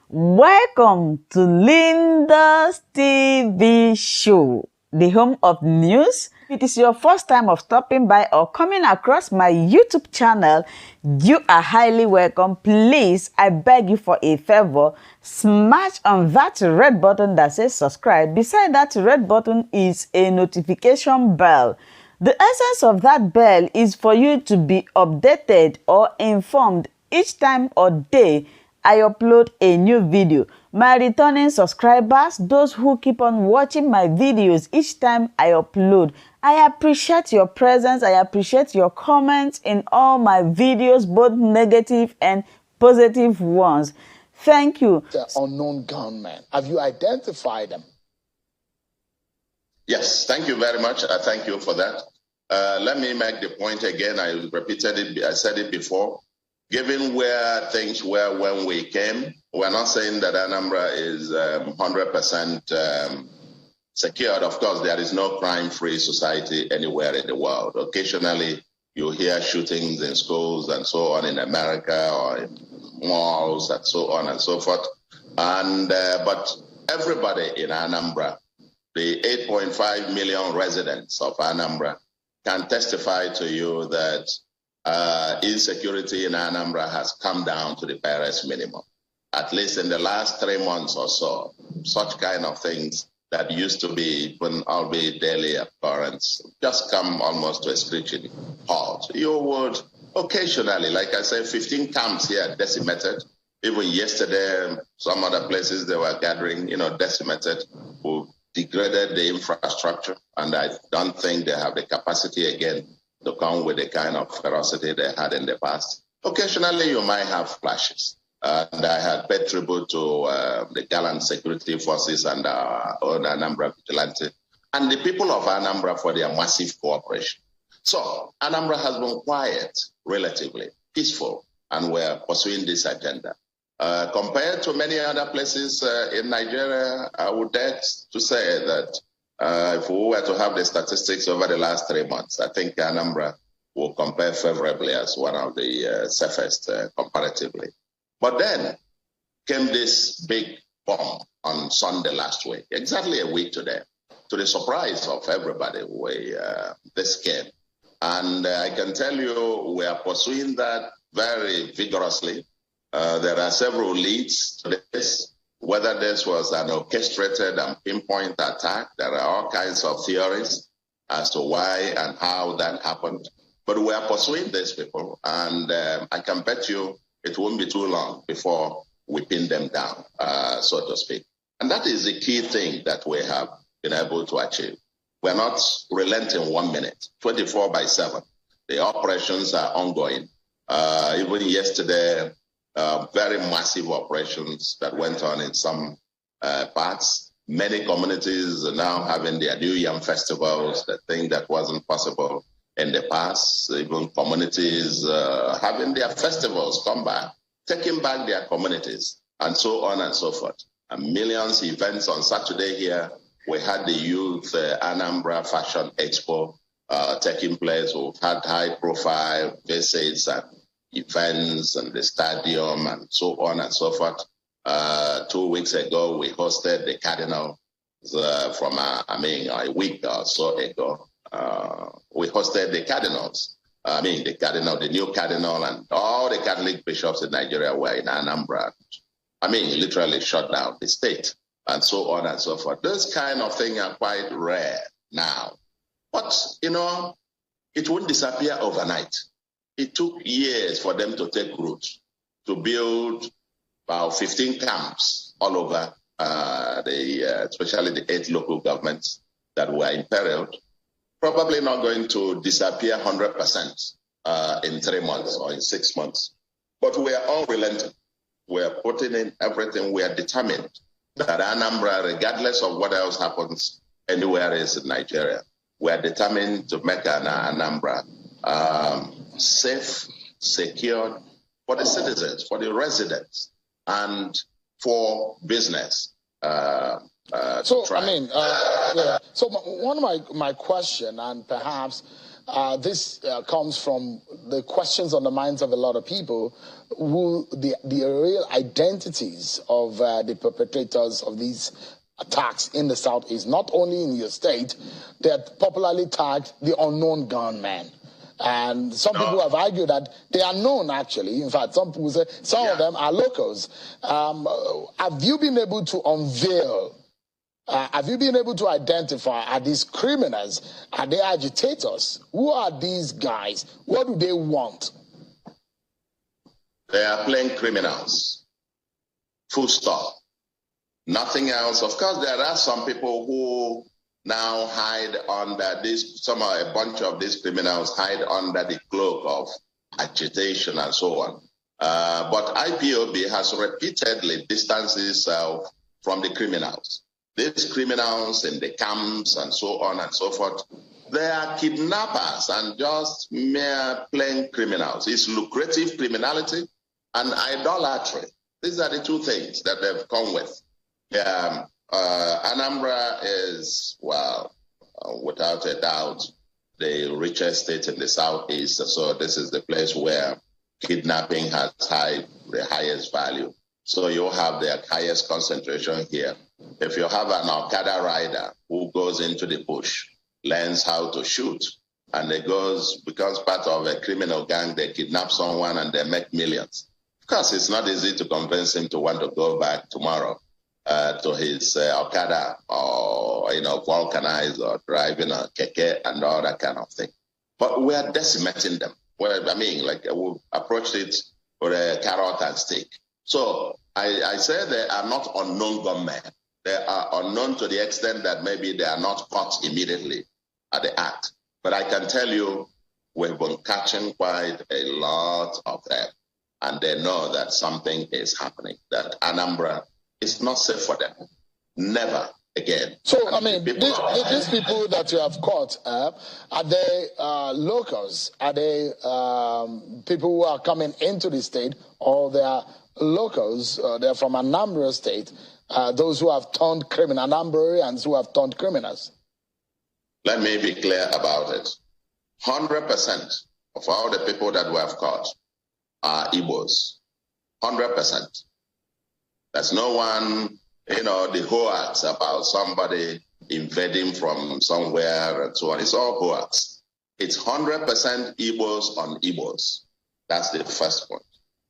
Welcome to Linda's TV show, the home of news. If it is your first time of stopping by or coming across my YouTube channel, you are highly welcome. Please, I beg you for a favor, smash on that red button that says subscribe. Beside that red button is a notification bell. The essence of that bell is for you to be updated or informed each time or day I upload a new video. My returning subscribers, those who keep on watching my videos each time I upload, I appreciate your presence. I appreciate your comments in all my videos, both negative and positive ones. Thank you. The unknown gunmen, have you identified them? Yes, thank you very much. I thank you for that. Let me make the point again. I repeated it. I said it before. Given where things were when we came, we're not saying that Anambra is 100% secured. Of course, there is no crime-free society anywhere in the world. Occasionally, you hear shootings in schools and so on in America or in malls and so on and so forth. And but everybody in Anambra, the 8.5 million residents of Anambra, can testify to you that insecurity in Anambra has come down to the barest minimum. At least in the last 3 months or so, such kind of things that used to be, when albeit daily occurrence, just come almost to a screeching halt. You would occasionally, like I said, 15 camps here decimated. Even yesterday, some other places they were gathering, decimated, who degraded the infrastructure, and I don't think they have the capacity again to come with the kind of ferocity they had in the past. Occasionally, you might have flashes. And I had paid tribute to the gallant security forces and our own Anambra vigilante and the people of Anambra for their massive cooperation. So Anambra has been quiet, relatively peaceful, and we're pursuing this agenda. Compared to many other places in Nigeria, I would dare to say that if we were to have the statistics over the last 3 months, I think Anambra will compare favorably as one of the safest comparatively. But then came this big bomb on Sunday last week, exactly a week today, to the surprise of everybody. This came. And I can tell you we are pursuing that very vigorously. There are several leads to this. Whether this was an orchestrated and pinpoint attack, there are all kinds of theories as to why and how that happened. But we are pursuing these people, and I can bet you it won't be too long before we pin them down, so to speak. And that is the key thing that we have been able to achieve. We're not relenting 1 minute, 24/7. The operations are ongoing. Even yesterday, very massive operations that went on in some parts. Many communities are now having their New Yam festivals, the thing that wasn't possible in the past. Even communities having their festivals come back, taking back their communities, and so on and so forth. And millions of events on Saturday here. We had the Youth Anambra Fashion Expo taking place. We've had high-profile visits and events and the stadium and so on and so forth. 2 weeks ago, we hosted the Cardinal from a week or so ago. We hosted the Cardinals. The new Cardinal, and all the Catholic bishops in Nigeria were in Anambra. Literally shut down the state and so on and so forth. Those kind of things are quite rare now. But, it won't disappear overnight. It took years for them to take root, to build about 15 camps all over, especially the 8 local governments that were imperiled. Probably not going to disappear 100% in 3 months or in 6 months. But we are unrelenting. We are putting in everything. We are determined that Anambra, regardless of what else happens anywhere else in Nigeria, we are determined to make Anambra safe, secure for the citizens, for the residents, and for business. So one of my question, and perhaps this comes from the questions on the minds of a lot of people, who the real identities of the perpetrators of these attacks in the Southeast, not only in your state. They're popularly tagged the unknown gunmen. And some people have argued that they are known, actually. In fact, some people say some of them are locals. Have you been able to unveil, have you been able to identify, are these criminals, are they agitators? Who are these guys? What do they want? They are plain criminals. Full stop. Nothing else. Of course, there are some people who now hide under this, a bunch of these criminals hide under the cloak of agitation and so on. But IPOB has repeatedly distanced itself from the criminals. These criminals in the camps and so on and so forth, they are kidnappers and just mere plain criminals. It's lucrative criminality and idolatry. These are the two things that they've come with. Anambra is, well, without a doubt, the richest state in the Southeast. So this is the place where kidnapping has the highest value. So you have the highest concentration here. If you have an Al-Qaeda rider who goes into the bush, learns how to shoot, and becomes part of a criminal gang, they kidnap someone and they make millions. Of course, it's not easy to convince him to want to go back tomorrow to his Al-Qaeda, or vulcanized, or driving a keke and all that kind of thing. But we are decimating them. Well, I mean, we approached it with a carrot and stick. So I say they are not unknown gunmen. They are unknown to the extent that maybe they are not caught immediately at the act. But I can tell you, we've been catching quite a lot of them. And they know that something is happening, that Anambra is not safe for them. Never again. So, I mean, these people that you have caught, are they locals? Are they people who are coming into the state, or they are locals? They're from Anambra State, those who have turned criminal, Anambrarians who have turned criminals? Let me be clear about it. 100% of all the people that we have caught are Igbos. 100%. There's no one, the hoax about somebody invading from somewhere and so on. It's all hoax. It's 100% Igbos on Igbos. That's the first point.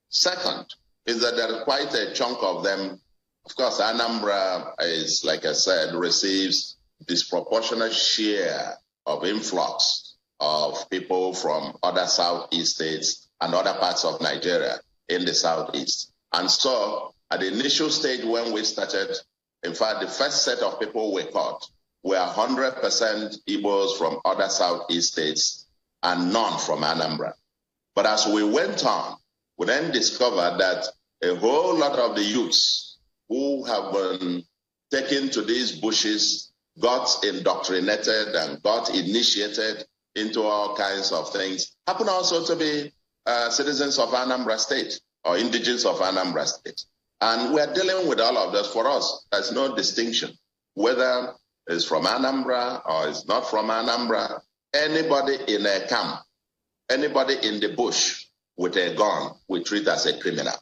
Second is that there are quite a chunk of them. Of course, Anambra is, like I said, receives disproportionate share of influx of people from other Southeast states and other parts of Nigeria in the Southeast. And so, at the initial stage when we started, in fact, the first set of people we caught were 100% Igbos from other Southeast states and none from Anambra. But as we went on, we then discovered that a whole lot of the youths who have been taken to these bushes got indoctrinated and got initiated into all kinds of things, happen also to be citizens of Anambra State or indigents of Anambra State. And we're dealing with all of this. For us, there's no distinction, whether it's from Anambra or it's not from Anambra. Anybody in a camp, anybody in the bush with a gun, we treat as a criminal.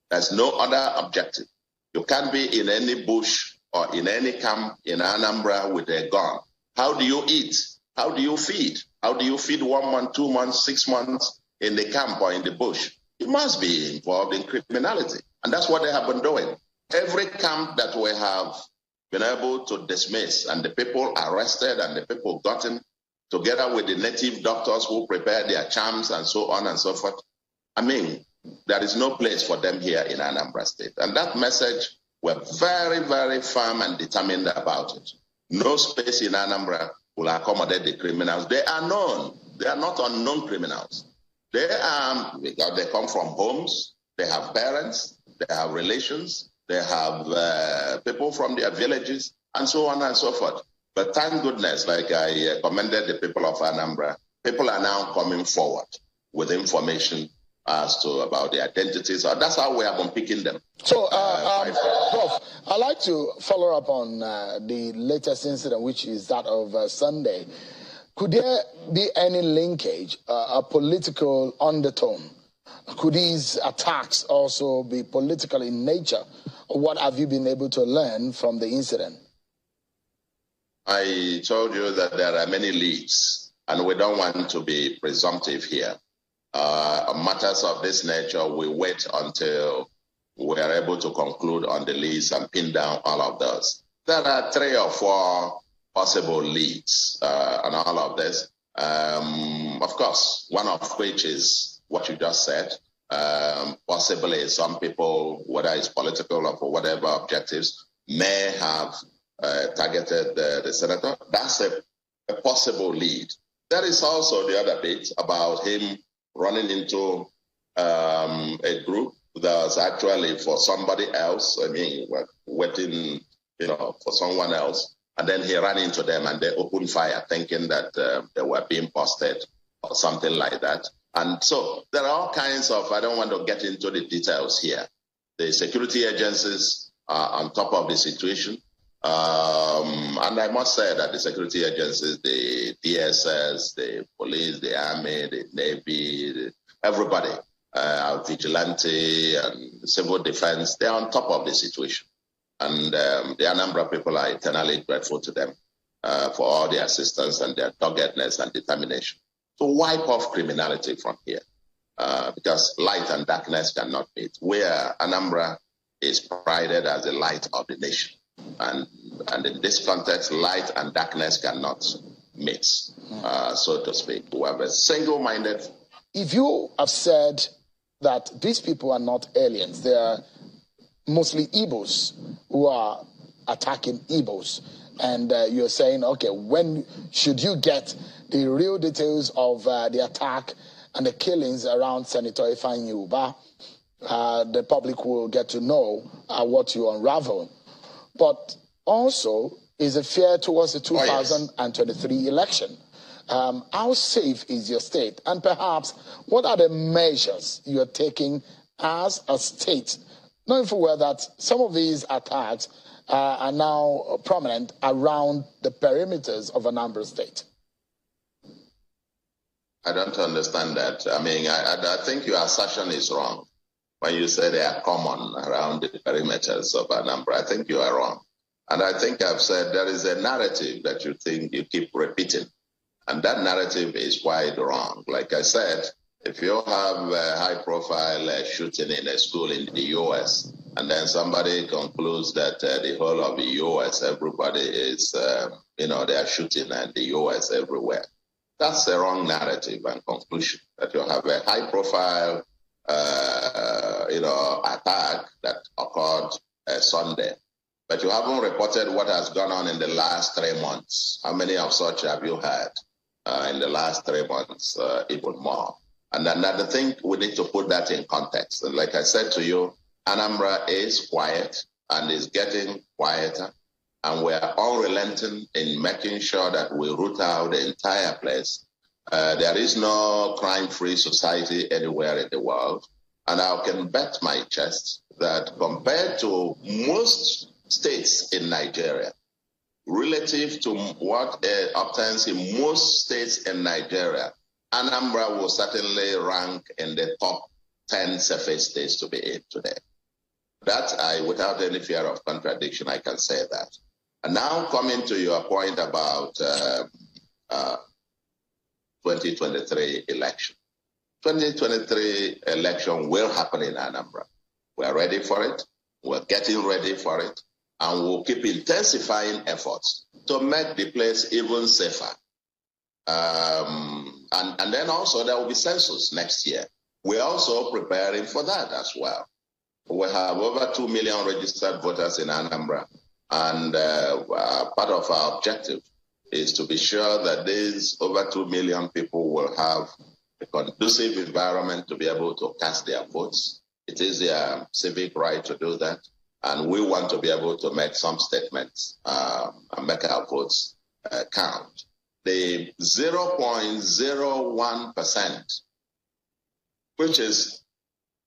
There's no other objective. You can't be in any bush or in any camp in Anambra with a gun. How do you eat? How do you feed? How do you feed 1 month, 2 months, 6 months in the camp or in the bush? You must be involved in criminality. And that's what they have been doing. Every camp that we have been able to dismiss and the people arrested and the people gotten, together with the native doctors who prepare their charms and so on and so forth, I mean, there is no place for them here in Anambra State. And that message, we're very, very firm and determined about it. No space in Anambra will accommodate the criminals. They are known. They are not unknown criminals. They come from homes. They have parents. They have relations. They have people from their villages and so on and so forth. But thank goodness, like I commended the people of Anambra, people are now coming forward with information as to about the identities. That's how we have been picking them. So, Prof, I'd like to follow up on the latest incident, which is that of Sunday. Could there be any linkage, a political undertone? Could these attacks also be political in nature? What have you been able to learn from the incident? I told you that there are many leads, and we don't want to be presumptive here. Matters of this nature, we wait until we are able to conclude on the leads and pin down all of those. There are 3 or 4 possible leads on all of this. Of course, one of which is what you just said. Possibly some people, whether it's political or for whatever objectives, may have targeted the senator. That's a possible lead. There is also the other bit about him running into a group that was actually for somebody else. I mean, waiting, for someone else. And then he ran into them and they opened fire thinking that they were being posted or something like that. And so there are all kinds of, I don't want to get into the details here. The security agencies are on top of the situation. And I must say that the security agencies, the DSS, the police, the army, the Navy, everybody, vigilante and civil defense, they're on top of the situation. And the Anambra people are eternally grateful to them for all the assistance and their doggedness and determination to wipe off criminality from here. Because light and darkness cannot meet. Where Anambra is prided as the light of the nation. And in this context, light and darkness cannot mix, so to speak. We have a single-minded. If you have said that these people are not aliens, they are mostly Igbos who are attacking Igbos, and you're saying, okay, when should you get the real details of the attack and the killings around Senator Ifeanyi Ubah, the public will get to know what you unravel. But also, is it fair towards the 2023 election? How safe is your state? And perhaps, what are the measures you're taking as a state, knowing full well that some of these attacks are now prominent around the perimeters of Anambra State? I don't understand that. I mean, I think your assertion is wrong. When you say they are common around the perimeters of Anambra, I think you are wrong. And I think I've said there is a narrative that you think you keep repeating. And that narrative is quite wrong. Like I said, if you have a high-profile shooting in a school in the U.S., and then somebody concludes that the whole of the U.S., everybody is, they are shooting at the U.S. everywhere. That's the wrong narrative and conclusion, that you have a high-profile attack that occurred Sunday. But you haven't reported what has gone on in the last 3 months. How many of such have you had in the last 3 months, even more? And another thing, we need to put that in context. And like I said to you, Anambra is quiet and is getting quieter. And we are unrelenting in making sure that we root out the entire place. There is no crime-free society anywhere in the world. And I can bet my chest that compared to most states in Nigeria, relative to what obtains in most states in Nigeria, Anambra will certainly rank in the top 10 safest states to be in today. That without any fear of contradiction, I can say that. And now coming to your point about 2023 election. 2023 election will happen in Anambra. We're ready for it. We're getting ready for it. And we'll keep intensifying efforts to make the place even safer. And then also there will be census next year. We're also preparing for that as well. We have over 2 million registered voters in Anambra. And part of our objective is to be sure that these over 2 million people will have a conducive environment to be able to cast their votes. It is their civic right to do that. And we want to be able to make some statements and make our votes count. The 0.01%, which is,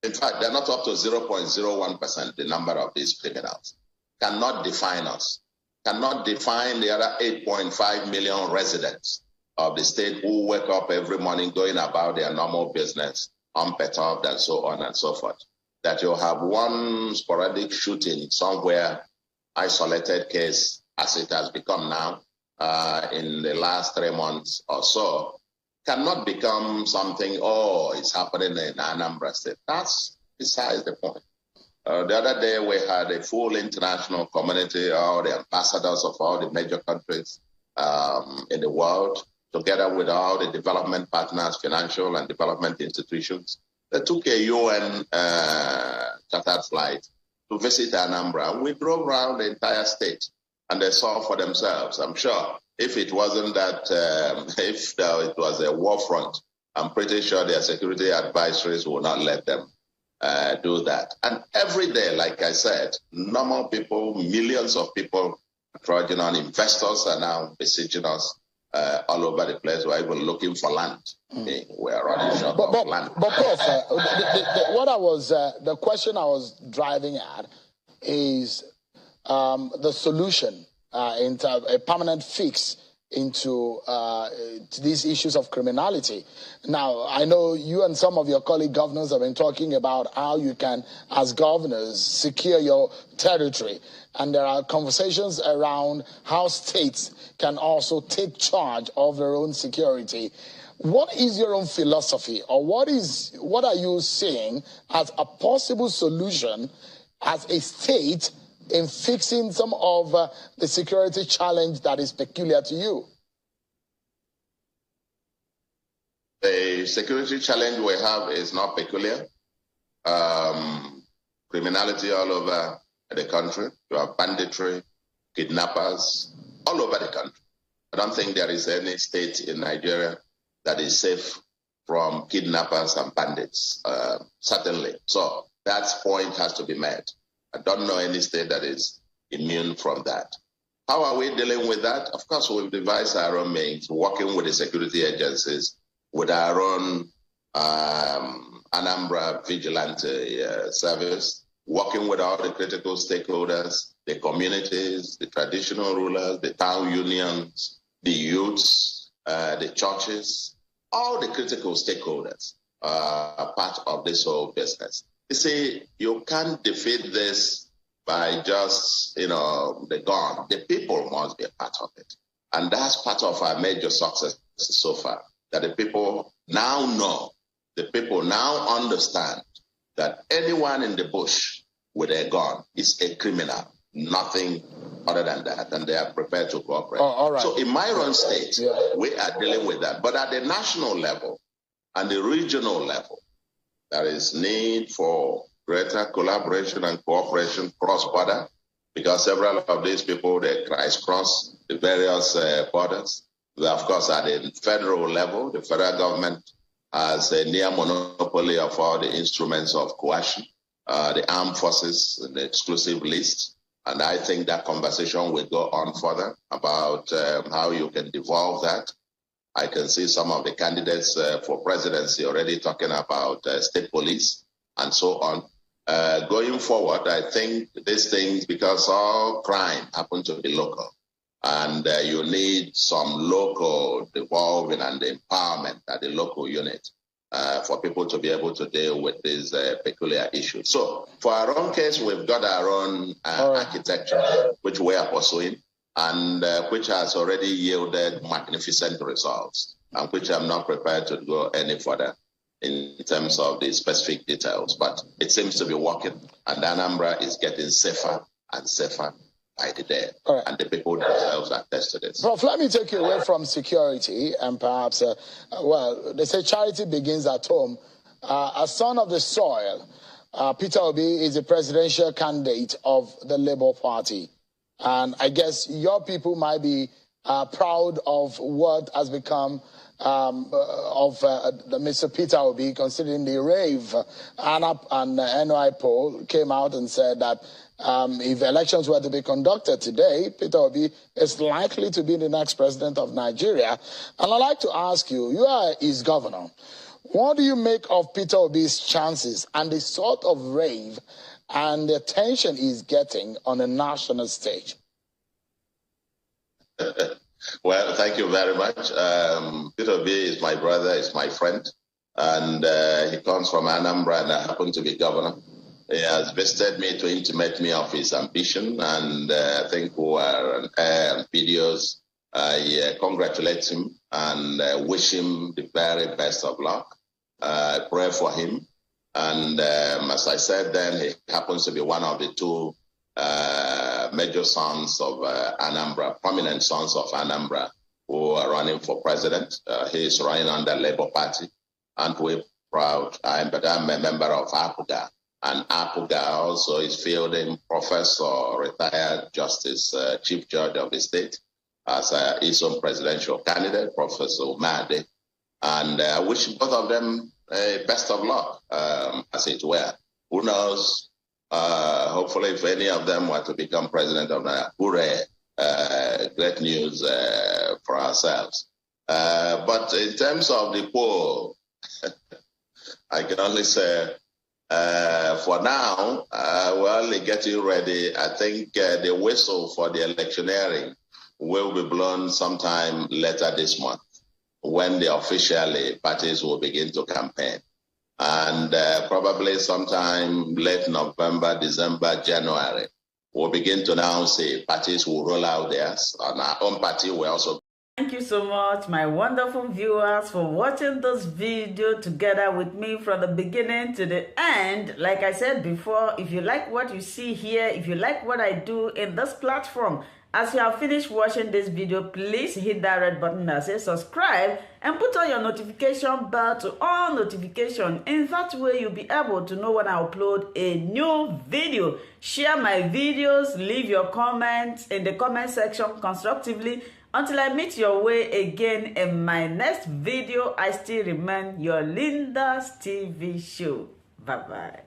in fact, they're not up to 0.01%, the number of these criminals, cannot define us, cannot define the other 8.5 million residents of the state who wake up every morning going about their normal business, unperturbed and so on and so forth. That you'll have one sporadic shooting somewhere, isolated case, as it has become now in the last 3 months or so, cannot become something, oh, it's happening in Anambra State. That's besides the point. The other day, we had a full international community, all the ambassadors of all the major countries in the world, together with all the development partners, financial and development institutions. They took a UN chartered flight to visit Anambra. And we drove around the entire state, and they saw for themselves. I'm sure if it wasn't that, if it was a war front, I'm pretty sure their security advisories will not let them do that. And every day, like I said, normal people, millions of people trudging on, investors are now besieging us all over the place. We're even looking for land. We're running short of land. But Prof, the question I was driving at is the solution into a permanent fix into these issues of criminality. Now, I know you and some of your colleague governors have been talking about how you can, as governors, secure your territory. And there are conversations around how states can also take charge of their own security. What is your own philosophy, or what are you seeing as a possible solution as a state in fixing some of the security challenge that is peculiar to you? The security challenge we have is not peculiar. Criminality all over the country. You have banditry, kidnappers, all over the country. I don't think there is any state in Nigeria that is safe from kidnappers and bandits, certainly. So that point has to be made. I don't know any state that is immune from that. How are we dealing with that? Of course, we've devised our own means, working with the security agencies, with our own Anambra Vigilante Service, working with all the critical stakeholders, the communities, the traditional rulers, the town unions, the youths, the churches, all the critical stakeholders are part of this whole business. You see, you can't defeat this by just, the gun. The people must be a part of it. And that's part of our major success so far, that the people now know, the people now understand that anyone in the bush with a gun is a criminal, nothing other than that, and they are prepared to cooperate. All right. So in my own state, we are dealing with that. But at the national level and the regional level, there is need for greater collaboration and cooperation cross-border, because several of these people, they crisscross the various borders. We, of course, at the federal level, the federal government has a near monopoly of all the instruments of coercion, the armed forces, the exclusive list. And I think that conversation will go on further about how you can devolve that. I can see some of the candidates for presidency already talking about state police and so on. Going forward, I think these things, because all crime happen to be local, and you need some local devolving and empowerment at the local unit for people to be able to deal with these peculiar issues. So for our own case, we've got our own architecture, which we are pursuing, and which has already yielded magnificent results, and which I'm not prepared to go any further in terms of the specific details. But it seems to be working, and Anambra is getting safer and safer by the day, and the people themselves attest to this. Prof, let me take you away from security, and perhaps, they say charity begins at home. A son of the soil, Peter Obi is a presidential candidate of the Labour Party. And I guess your people might be proud of what has become of Mr. Peter Obi, considering the rave. ANAP and NOI poll came out and said that if elections were to be conducted today, Peter Obi is likely to be the next president of Nigeria. And I'd like to ask you, you are his governor. What do you make of Peter Obi's chances and the sort of rave and the attention he's getting on a national stage? Well, thank you very much. Peter B is my brother, is my friend, and he comes from Anambra, and I happen to be governor. He has visited me to intimate me of his ambition, and I think we are on air and videos. I congratulate him and wish him the very best of luck. I pray for him. And as I said then, he happens to be one of the two major sons of Anambra, prominent sons of Anambra, who are running for president. He is running on the Labour Party, and we're proud. But I'm a member of APUGA, and APUGA also is fielding Professor, retired Justice, Chief Judge of the state, as his own presidential candidate, Professor Umade. And I wish both of them best of luck, as it were. Who knows? Hopefully, if any of them were to become president of Nigeria, great news for ourselves. But in terms of the poll, I can only say, for now, we're only getting ready. I think the whistle for the electioneering will be blown sometime later this month, when the officially parties will begin to campaign. And probably sometime late November, December, January, we'll begin to now say parties will roll out theirs, and our own party will also. Thank you so much, my wonderful viewers, for watching this video together with me from the beginning to the end. Like I said before, if you like what you see here, if you like what I do in this platform, as you have finished watching this video, please hit that red button that says subscribe and put on your notification bell to all notifications. In that way, you'll be able to know when I upload a new video. Share my videos, leave your comments in the comment section constructively. Until I meet your way again in my next video, I still remain your Linda's TV show. Bye-bye.